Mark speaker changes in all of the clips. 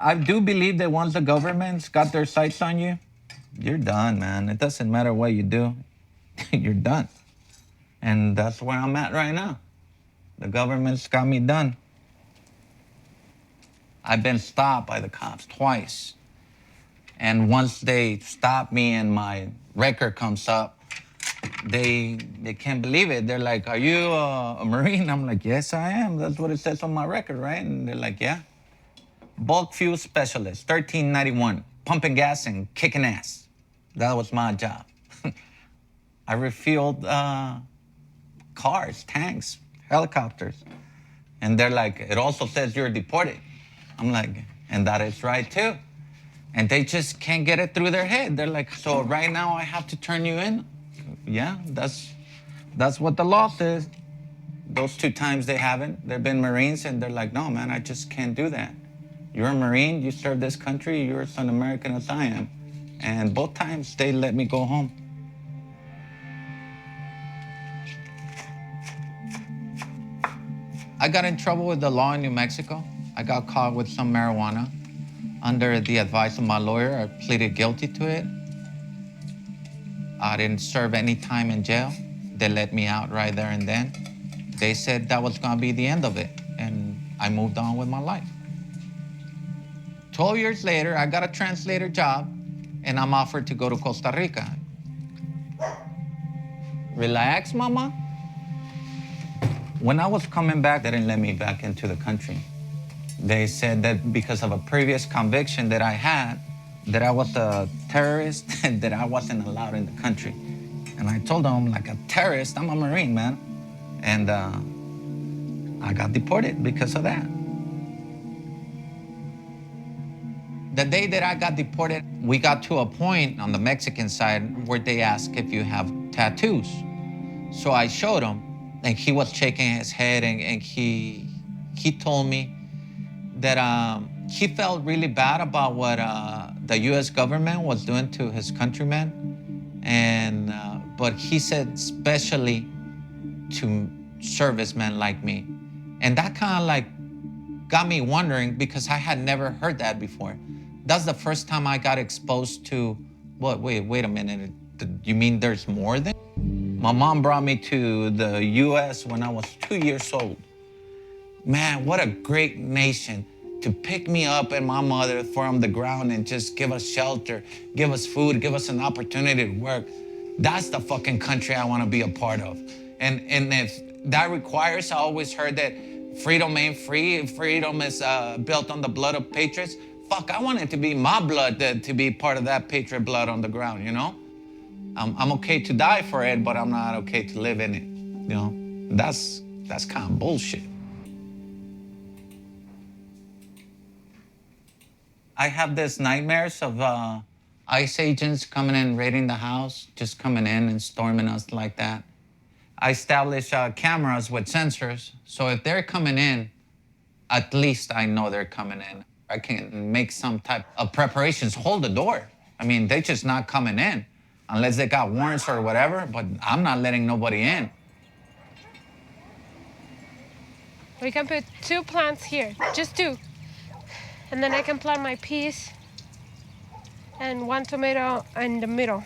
Speaker 1: I do believe that once the government's got their sights on you, you're done, man. It doesn't matter what you do, you're done. And that's where I'm at right now. The government's got me done. I've been stopped by the cops twice. And once they stop me and my record comes up, they can't believe it. They're like, "Are you a Marine?" I'm like, "Yes, I am. That's what it says on my record, right?" And they're like, "Yeah." Bulk fuel specialist, 1391, pumping gas and kicking ass. That was my job. I refueled cars, tanks, helicopters. And they're like, "It also says you're deported." I'm like, "And that is right too." And they just can't get it through their head. They're like, "So right now I have to turn you in?" Yeah, that's what the law says. Those 2 times they haven't. They've been Marines and they're like, "No, man, I just can't do that. You're a Marine, you serve this country, you're as an American as I am." And both times they let me go home. I got in trouble with the law in New Mexico. I got caught with some marijuana. Under the advice of my lawyer, I pleaded guilty to it. I didn't serve any time in jail. They let me out right there and then. They said that was gonna be the end of it, and I moved on with my life. 12 years later, I got a translator job, and I'm offered to go to Costa Rica. Relax, mama. When I was coming back, they didn't let me back into the country. They said that because of a previous conviction that I had, that I was a terrorist and that I wasn't allowed in the country. And I told them, like, "A terrorist? I'm a Marine, man." And I got deported because of that. The day that I got deported, we got to a point on the Mexican side where they asked if you have tattoos. So I showed him, and he was shaking his head, and he told me that he felt really bad about what the U.S. government was doing to his countrymen, and but he said especially to servicemen like me, and that kind of like got me wondering because I had never heard that before. That's the first time I got exposed to what? Wait a minute. You mean there's more than? My mom brought me to the U.S. when I was 2 years old. Man, what a great nation to pick me up and my mother from the ground and just give us shelter, give us food, give us an opportunity to work. That's the fucking country I want to be a part of. And if that requires, I always heard that freedom ain't free. Freedom is built on the blood of patriots. Fuck, I want it to be my blood to be part of that patriot blood on the ground, you know? I'm okay to die for it, but I'm not okay to live in it, you know? That's kind of bullshit. I have these nightmares of ICE agents coming in, raiding the house, just coming in and storming us like that. I establish cameras with sensors, so if they're coming in, at least I know they're coming in. I can make some type of preparations, hold the door. I mean, they're just not coming in unless they got warrants or whatever, but I'm not letting nobody in.
Speaker 2: We can put 2 plants here, just 2. And then I can plant my peas and 1 tomato in the middle.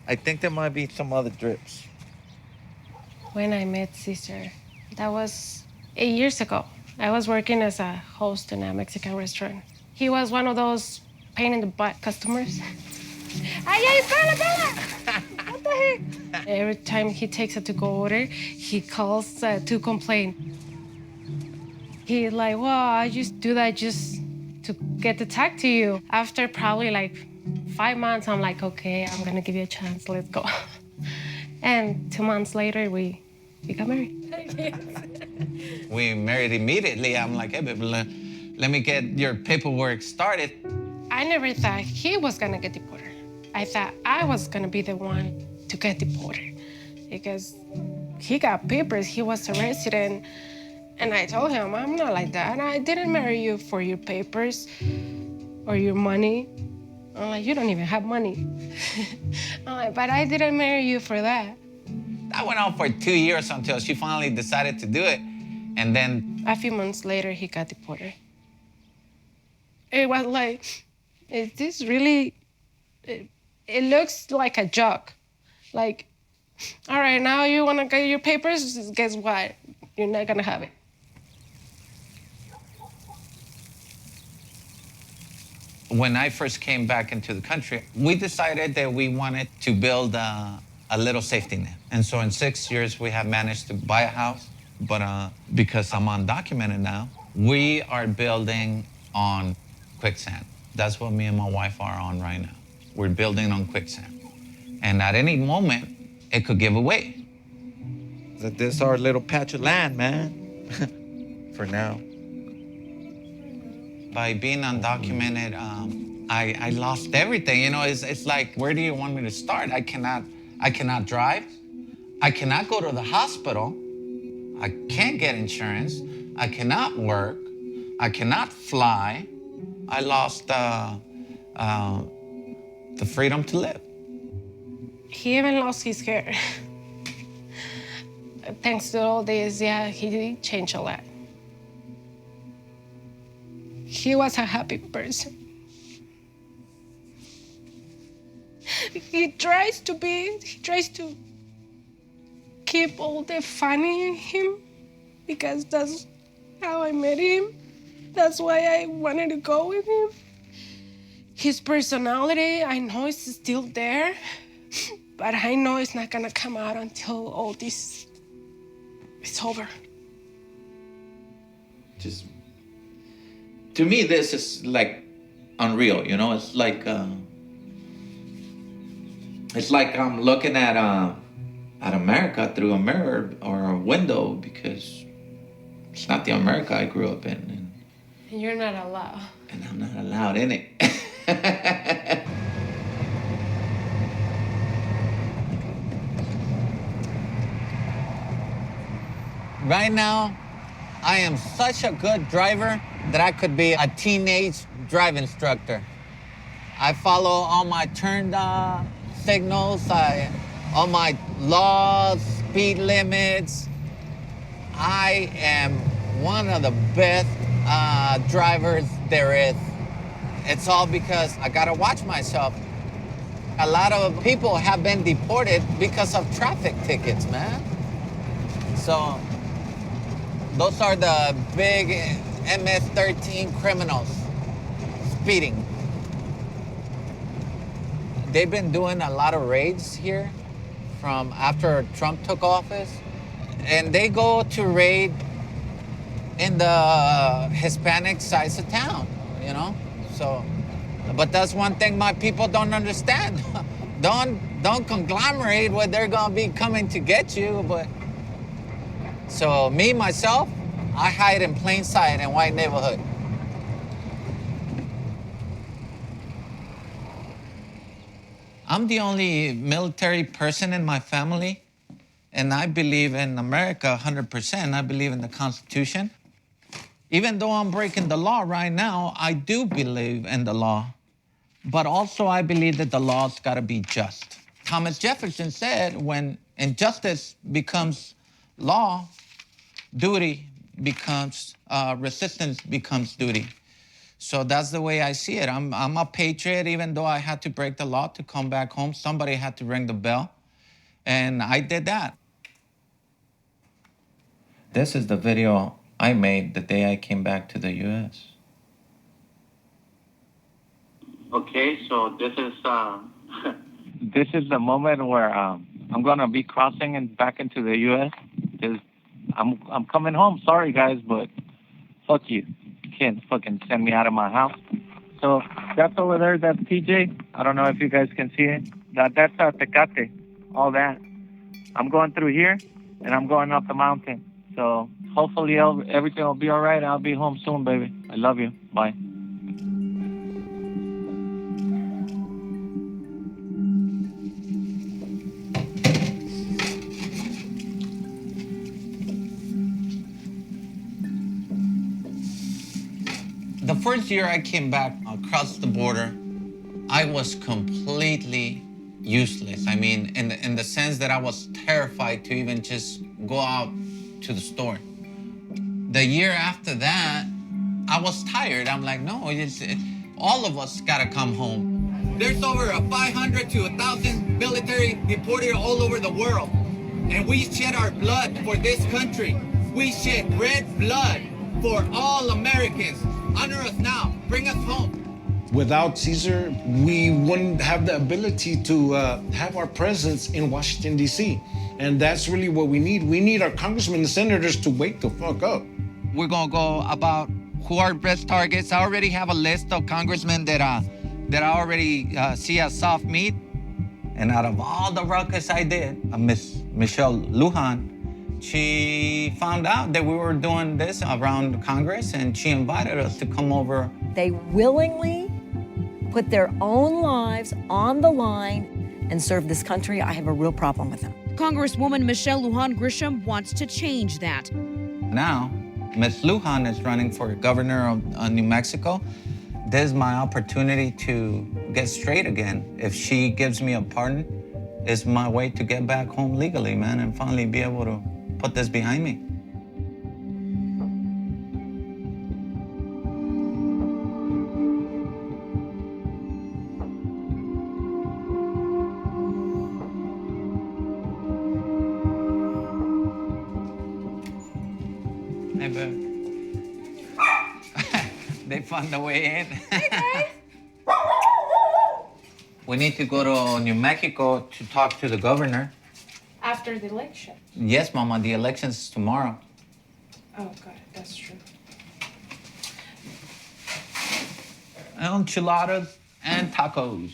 Speaker 1: I think there might be some other drips.
Speaker 2: When I met Cesar, that was 8 years ago. I was working as a host in a Mexican restaurant. He was one of those pain in the butt customers. Ay, Bella! What the heck? Every time he takes a to-go order, he calls to complain. He's like, "Well, I just do that just to get the tag to you." After probably like 5 months, I'm like, "Okay, I'm gonna give you a chance, let's go." And 2 months later, we got married.
Speaker 1: We married immediately. I'm like, "Hey, baby, let me get your paperwork started."
Speaker 2: I never thought he was gonna get deported. I thought I was gonna be the one to get deported because he got papers, he was a resident. And I told him, "I'm not like that. I didn't marry you for your papers or your money." I'm like, "You don't even have money." I'm like, "But I didn't marry you for that."
Speaker 1: That went on for 2 years until she finally decided to do it. And then
Speaker 2: A few months later, he got deported. It was like, is this really, it looks like a joke. Like, all right, now you want to get your papers? Guess what? You're not going to have it.
Speaker 1: When I first came back into the country, we decided that we wanted to build a little safety net. And so in 6 years, we have managed to buy a house. But because I'm undocumented now, we are building on quicksand. That's what me and my wife are on right now. We're building on quicksand. And at any moment, it could give away.
Speaker 3: This is our little patch of land, man. For now.
Speaker 1: By being undocumented, I lost everything. You know, it's like, where do you want me to start? I cannot drive. I cannot go to the hospital. I can't get insurance. I cannot work. I cannot fly. I lost the freedom to live.
Speaker 2: He even lost his hair. Thanks to all this, yeah, he did change a lot. He was a happy person. He tries to keep all the funny in him because that's how I met him. That's why I wanted to go with him. His personality, I know it's still there, but I know it's not gonna come out until all this is over.
Speaker 3: Just, to me, this is like unreal, you know? It's like I'm looking at America through a mirror or a window, because it's not the America I grew up in.
Speaker 2: And you're not allowed.
Speaker 3: And I'm not allowed in it.
Speaker 1: Right now, I am such a good driver that I could be a teenage drive instructor. I follow all my turn signals, all my laws, speed limits. I am one of the best drivers there is. It's all because I gotta watch myself. A lot of people have been deported because of traffic tickets, man. So those are the big MS-13 criminals speeding. They've been doing a lot of raids here from after Trump took office. And they go to raid in the Hispanic sides of town, you know? So, but that's one thing my people don't understand. Don't conglomerate where they're gonna be coming to get you, but. So me, myself, I hide in plain sight in white neighborhood. I'm the only military person in my family, and I believe in America 100%. I believe in the Constitution. Even though I'm breaking the law right now, I do believe in the law. But also I believe that the law's gotta be just. Thomas Jefferson said, when injustice becomes law, duty becomes, resistance becomes duty. So that's the way I see it. I'm a patriot, even though I had to break the law to come back home. Somebody had to ring the bell, and I did that. This is the video I made the day I came back to the U.S.
Speaker 4: Okay, so this is this is the moment where I'm gonna be crossing and back into the U.S. Because I'm coming home. Sorry guys, but fuck you. You can't fucking send me out of my house. So that's over there. That's TJ. I don't know if you guys can see it. That's Tecate. All that. I'm going through here, and I'm going up the mountain. So hopefully everything will be all right. I'll be home soon, baby. I love you. Bye.
Speaker 1: The first year I came back across the border, I was completely useless. I mean, in the sense that I was terrified to even just go out to the store. The year after that, I was tired. I'm like, no, all of us gotta come home.
Speaker 5: There's over 500 to 1,000 military deported all over the world. And we shed our blood for this country. We shed red blood for all Americans. Honor us now. Bring us home.
Speaker 6: Without Caesar, we wouldn't have the ability to have our presence in Washington, D.C. And that's really what we need. We need our congressmen and senators to wake the fuck up.
Speaker 1: We're gonna go about who are best targets. I already have a list of congressmen that I already see as soft meat. And out of all the ruckus I did, Miss Michelle Lujan, she found out that we were doing this around Congress, and she invited us to come over.
Speaker 7: They willingly put their own lives on the line and serve this country. I have a real problem with them.
Speaker 8: Congresswoman Michelle Lujan Grisham wants to change that.
Speaker 1: Now, Ms. Lujan is running for governor of New Mexico. This is my opportunity to get straight again. If she gives me a pardon, it's my way to get back home legally, man, and finally be able to put this behind me. Hey, babe. They found a way in. Hey, we need to go to New Mexico to talk to the governor.
Speaker 2: After the election.
Speaker 1: Yes, Mama, the election's tomorrow.
Speaker 2: Oh, God, that's true.
Speaker 1: Enchiladas and tacos.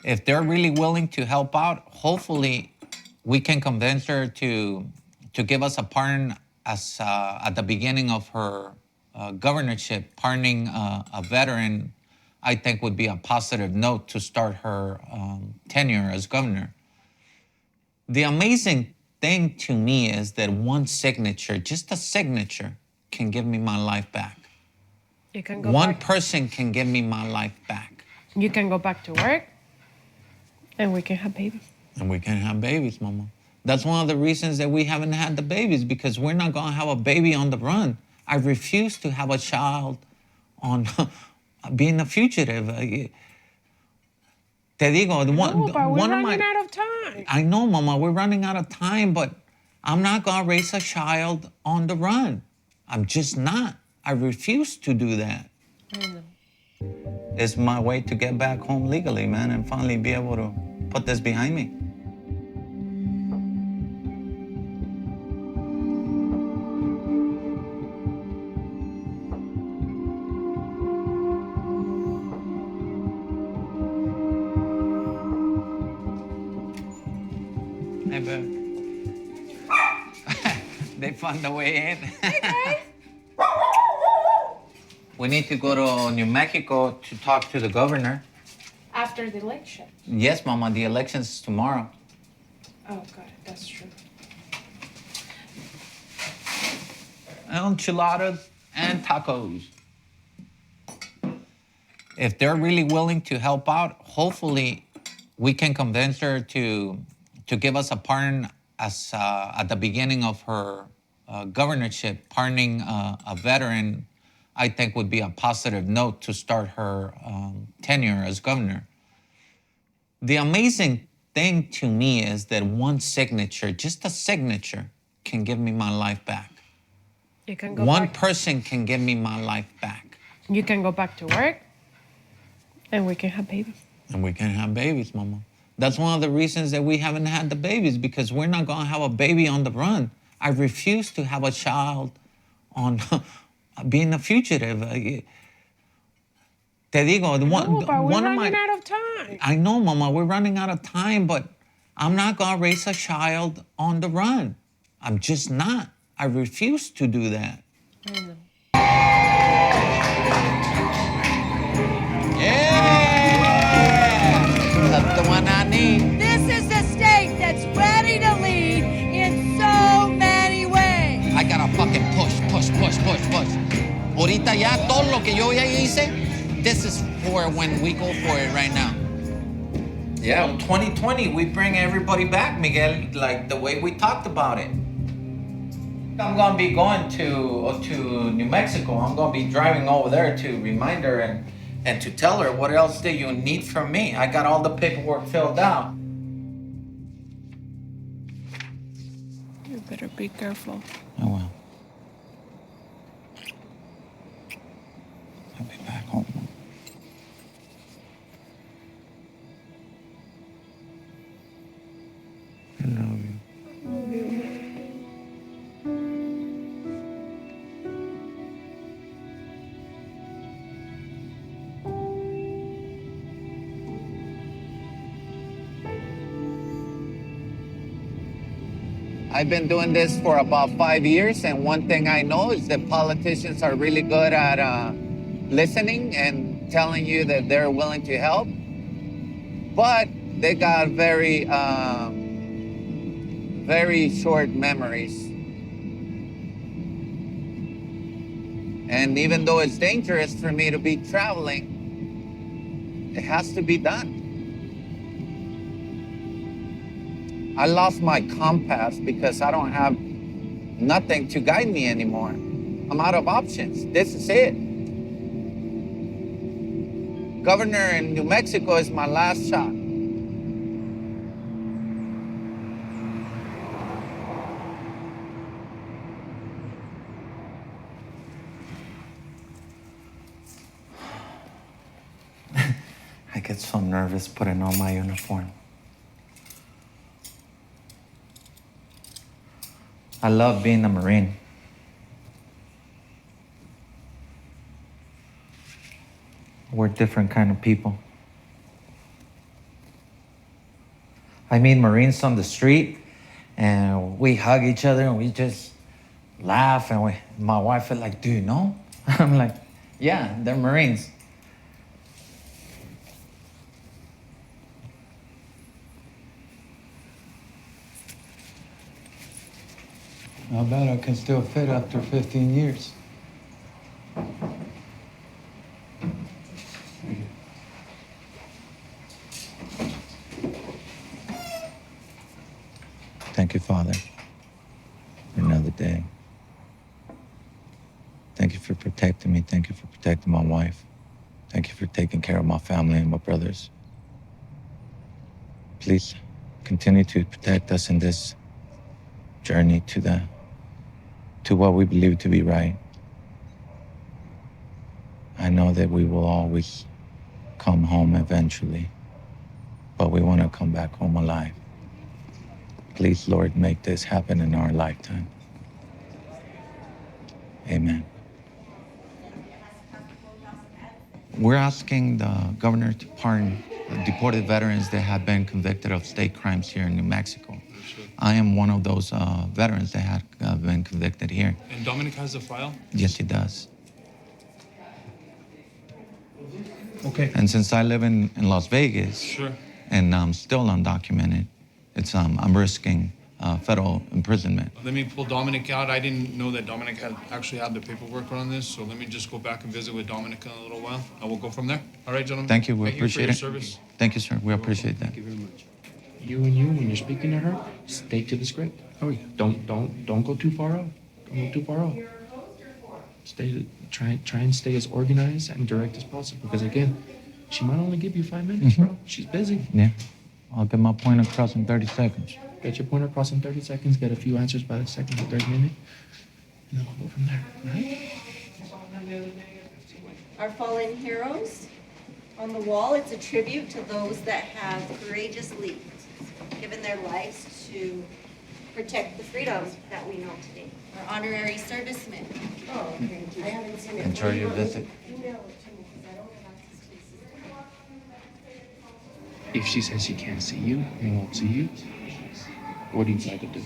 Speaker 1: If they're really willing to help out, hopefully we can convince her to give us a pardon as at the beginning of her governorship. Pardoning a veteran, I think, would be a positive note to start her tenure as governor. The amazing thing to me is that one signature, just a signature, can give me my life back.
Speaker 2: You can go
Speaker 1: One
Speaker 2: back.
Speaker 1: person can give me my life back.
Speaker 2: You can go back to work, and we can have babies.
Speaker 1: And we can have babies, Mama. That's one of the reasons that we haven't had the babies, because we're not gonna have a baby on the run. I refuse to have a child on being a fugitive. Te digo,
Speaker 2: No, but we're
Speaker 1: one of
Speaker 2: running
Speaker 1: my...
Speaker 2: out of time.
Speaker 1: I know, Mama, we're running out of time, but I'm not gonna raise a child on the run. I'm just not. I refuse to do that.
Speaker 2: I know.
Speaker 1: It's my way to get back home legally, man, and finally be able to put this behind me. Hey, babe. They found a way in. Hey, we need to go to New Mexico to talk to the governor.
Speaker 2: After the election.
Speaker 1: Yes, Mama, the election's tomorrow.
Speaker 2: Oh, God, that's true.
Speaker 1: Enchiladas and tacos. If they're really willing to help out, hopefully we can convince her to give us a pardon as at the beginning of her governorship. Pardoning a veteran, I think, would be a positive note to start her tenure as governor. The amazing thing to me is that one signature, just a signature, can give me my life back.
Speaker 2: You can go
Speaker 1: One
Speaker 2: back.
Speaker 1: person can give me my life back.
Speaker 2: You can go back to work, and we can have babies.
Speaker 1: And we can have babies, Mama. That's one of the reasons that we haven't had the babies, because we're not gonna have a baby on the run. I refuse to have a child on being a fugitive. Te digo,
Speaker 2: No, but we're
Speaker 1: one of
Speaker 2: running
Speaker 1: my...
Speaker 2: out of time.
Speaker 1: I know, Mama, we're running out of time, but I'm not gonna raise a child on the run. I'm just not. I refuse to do that.
Speaker 2: I know.
Speaker 1: Yeah! That's the one I need.
Speaker 7: This is a state that's ready to lead in so many ways.
Speaker 1: I gotta fucking push. Ahorita ya todo lo que yo ya hice, this is for when we go for it right now. Yeah, 2020, we bring everybody back, Miguel, like the way we talked about it. I'm gonna be going to New Mexico. I'm gonna be driving over there to remind her and to tell her what else do you need from me. I got all the paperwork filled out.
Speaker 2: You better be careful.
Speaker 1: I will. I'll be back home. I love you. I've been doing this for about 5 years, and one thing I know is that politicians are really good at listening and telling you that they're willing to help, but they got very short memories. And even though it's dangerous for me to be traveling, it has to be done. I lost my compass because I don't have nothing to guide me anymore. I'm out of options. This is it. Governor in New Mexico is my last shot. I get so nervous putting on my uniform. I love being a Marine. We're different kind of people. I meet Marines on the street and we hug each other and we just laugh and my wife is like, do you know? I'm like, yeah, they're Marines.
Speaker 9: I bet I can still fit after 15 years.
Speaker 1: Thank you, Father, for another day. Thank you for protecting me. Thank you for protecting my wife. Thank you for taking care of my family and my brothers. Please continue to protect us in this journey to what we believe to be right. I know that we will always come home eventually, but we want to come back home alive. Please, Lord, make this happen in our lifetime. Amen. We're asking the governor to pardon deported veterans that have been convicted of state crimes here in New Mexico. I am one of those veterans that had been convicted here.
Speaker 10: And Dominic has the file?
Speaker 1: Yes, he does.
Speaker 10: Okay.
Speaker 1: And since I live in Las Vegas,
Speaker 10: Sure.
Speaker 1: and I'm still undocumented, I'm risking federal imprisonment.
Speaker 10: Let me pull Dominic out. I didn't know that Dominic had actually had the paperwork on this, so let me just go back and visit with Dominic in a little while. I will go from there. All right, gentlemen?
Speaker 1: Thank you. We
Speaker 10: Thank
Speaker 1: appreciate
Speaker 10: you
Speaker 1: it.
Speaker 10: for your service.
Speaker 1: Thank you, sir. We appreciate that.
Speaker 11: Thank you very much. You, when you're speaking to her, stay to the script. Oh, yeah. Don't go too far off. Don't go too far off. Try and stay as organized and direct as possible. Because again, she might only give you 5 minutes, bro. She's busy.
Speaker 1: Yeah. I'll get my point across in 30 seconds.
Speaker 11: Get your point across in 30 seconds. Get a few answers by the second or third minute, and then we'll go from there. All right?
Speaker 12: Our fallen heroes on the wall. It's a tribute to those that have courageously given their lives to protect the freedom that we know today. Our honorary servicemen. Oh, okay. I haven't seen it.
Speaker 1: Enjoy your visit.
Speaker 11: If she says she can't see you and won't see you, what do you try to do?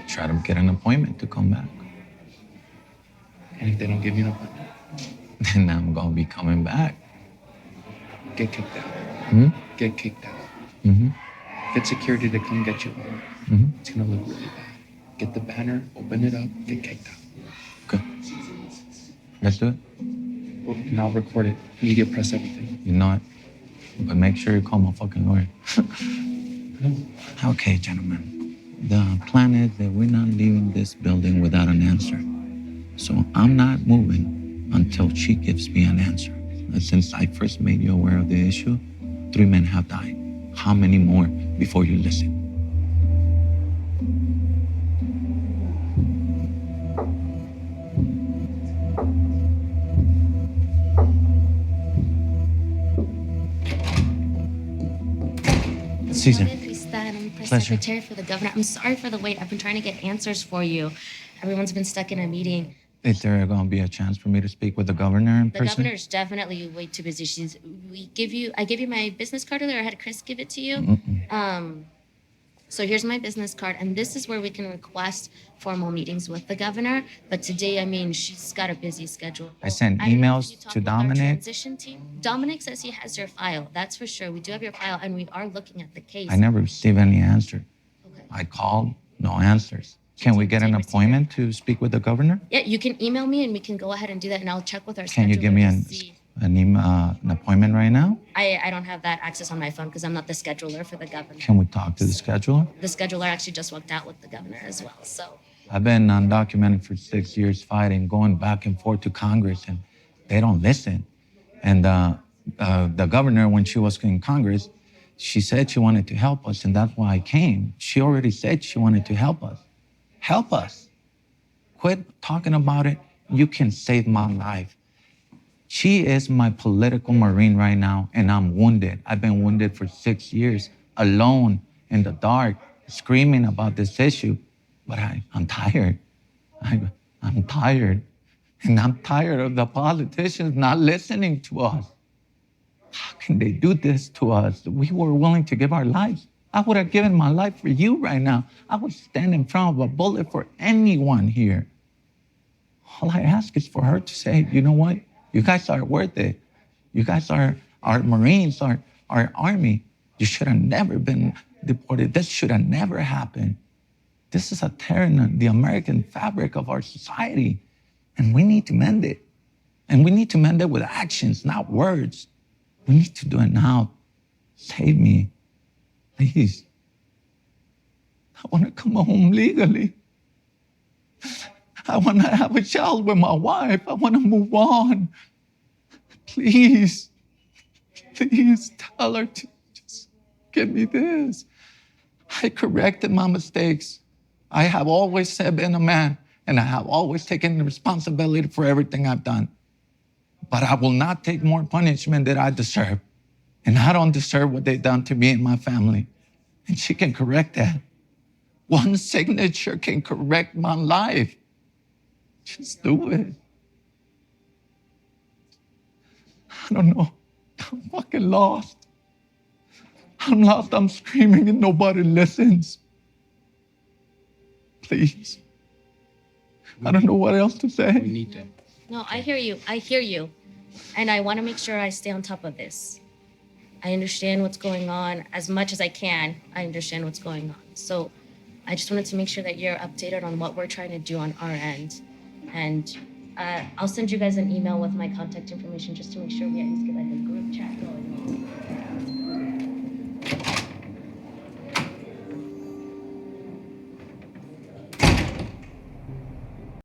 Speaker 1: Try to get an appointment to come back.
Speaker 11: And if they don't give you an appointment,
Speaker 1: Then I'm going to be coming back.
Speaker 11: get kicked out.
Speaker 1: Hmm?
Speaker 11: Get kicked out.
Speaker 1: Mm-hmm.
Speaker 11: Get security to come get you home.
Speaker 1: Mm-hmm.
Speaker 11: It's gonna look really bad. Get the banner, open it up, get kicked out.
Speaker 1: Good. Let's do it.
Speaker 11: Well, now record it. Media press everything.
Speaker 1: You know it. But make sure you call my fucking lawyer.
Speaker 11: No.
Speaker 1: Okay, gentlemen. The plan is that we're not leaving this building without an answer. So I'm not moving until she gives me an answer. And since I first made you aware of the issue, 3 men have died. How many more before you listen? Caesar.
Speaker 13: I'm press
Speaker 1: Pleasure.
Speaker 13: secretary for the governor. I'm sorry for the wait. I've been trying to get answers for you. Everyone's been stuck in a meeting.
Speaker 1: Is there going to be a chance for me to speak with the governor in
Speaker 13: The
Speaker 1: person?
Speaker 13: governor's definitely way too busy. I gave you my business card earlier. I had Chris give it to you. So here's my business card, and this is where we can request formal meetings with the governor. But today, I mean, she's got a busy schedule.
Speaker 1: I sent
Speaker 13: I don't know if
Speaker 1: emails
Speaker 13: you talked
Speaker 1: to
Speaker 13: with our
Speaker 1: Dominic.
Speaker 13: Transition team. Dominic says he has your file. That's for sure. We do have your file, and we are looking at the case.
Speaker 1: I never received any answer.
Speaker 13: Okay.
Speaker 1: I called, no answers. Can we get an appointment to speak with the governor?
Speaker 13: Yeah, you can email me, and we can go ahead and do that, and I'll check with our
Speaker 1: Can you give me
Speaker 13: scheduler to see.
Speaker 1: an appointment right now?
Speaker 13: I don't have that access on my phone because I'm not the scheduler for the governor.
Speaker 1: Can we talk to the scheduler?
Speaker 13: The scheduler actually just walked out with the governor as well. So
Speaker 1: I've been undocumented for 6 years fighting, going back and forth to Congress, and they don't listen. And the governor, when she was in Congress, she said she wanted to help us, and that's why I came. She already said she wanted to help us. Help us. Quit talking about it. You can save my life. She is my political Marine right now, and I'm wounded. I've been wounded for 6 years, alone in the dark, screaming about this issue. But I'm tired. I'm tired. And I'm tired of the politicians not listening to us. How can they do this to us? We were willing to give our lives. I would have given my life for you right now. I would stand in front of a bullet for anyone here. All I ask is for her to say, you know what? You guys are worth it. You guys are our Marines, our Army. You should have never been deported. This should have never happened. This is a tear in the American fabric of our society. And we need to mend it. And we need to mend it with actions, not words. We need to do it now. Save me. Please. I want to come home legally. I want to have a child with my wife. I want to move on. Please, please tell her to just give me this. I corrected my mistakes. I have always been a man, and I have always taken the responsibility for everything I've done. But I will not take more punishment than I deserve. And I don't deserve what they've done to me and my family. And she can correct that. One signature can correct my life. Just do it. I don't know. I'm fucking lost. I'm lost. I'm screaming and nobody listens. Please. I don't know what else to say.
Speaker 11: We need to.
Speaker 13: no, I hear you. I hear you. And I want to make sure I stay on top of this. I understand what's going on as much as I can. I understand what's going on. So I just wanted to make sure that you're updated on what we're trying to do on our end. And I'll send you guys an email with my contact information just to make sure we at least get like a group chat going on.